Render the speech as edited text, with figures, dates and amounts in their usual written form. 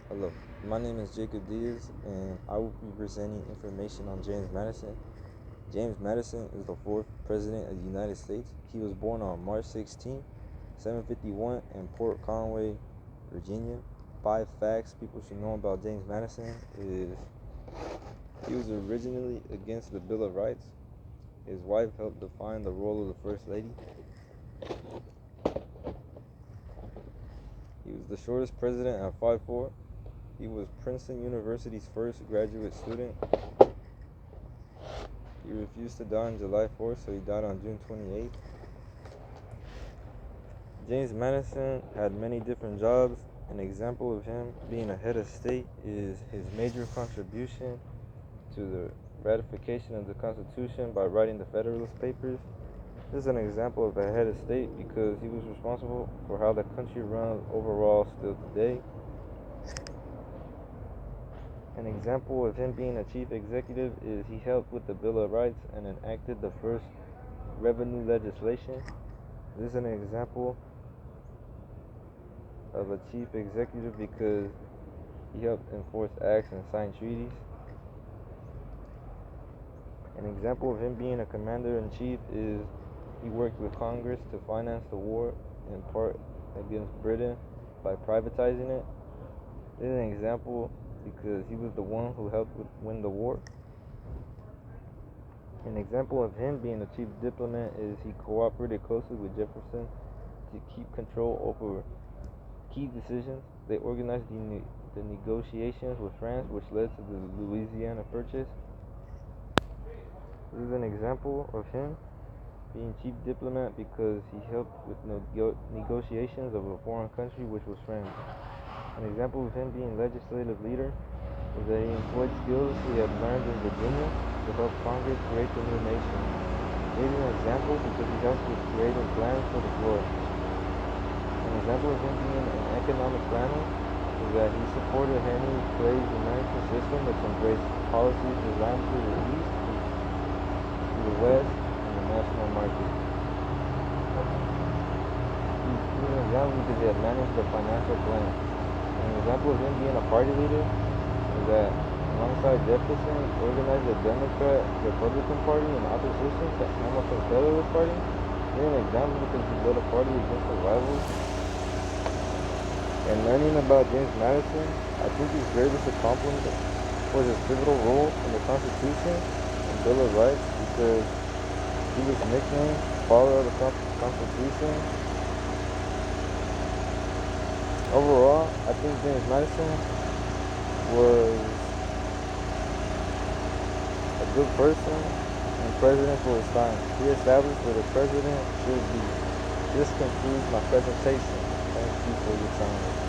Hello, my name is Jacob Diaz, and I will be presenting information on James Madison. James Madison is the fourth president of the United States. He was born on March 16, 1751, in Port Conway, Virginia. 5 facts people should know about James Madison is he was originally against the Bill of Rights. His wife helped define the role of the First Lady. He was the shortest president at 5'4". He was Princeton University's first graduate student. He refused to die on July 4th, so he died on June 28th. James Madison had many different jobs. An example of him being a head of state is his major contribution to the ratification of the Constitution by writing the Federalist Papers. This is an example of a head of state because he was responsible for how the country runs overall still today. An example of him being a chief executive is he helped with the Bill of Rights and enacted the first revenue legislation. This is an example of a chief executive because he helped enforce acts and sign treaties. An example of him being a commander-in-chief is he worked with Congress to finance the war in part against Britain by privatizing it. This is an example because he was the one who helped win the war. An example of him being a chief diplomat is he cooperated closely with Jefferson to keep control over key decisions. They organized the negotiations with France, which led to the Louisiana Purchase. This is an example of him being chief diplomat because he helped with negotiations of a foreign country, which was France. An example of him being legislative leader is that he employed skills he had learned in Virginia to help Congress create the new nation. He is an example because he helped with creating plans for the floor. An example of him being an economic planner is that he supported Henry Clay's American system, which embraced policies designed for the East to the West and the national market. He's an example because he had managed the financial plan. An example of him being a party leader is that alongside Jefferson, organized the Democrat-Republican Party in opposition to Hamilton's Federalist Party. He's an example because he led a party against the rivals. And learning about James Madison, I think his greatest accomplishment was his pivotal role in the Constitution and Bill of Rights because he was nicknamed Father of the Constitution. Overall, I think James Madison was a good person and president for his time. He established what a president should be. This concludes my presentation. Thank you for your time.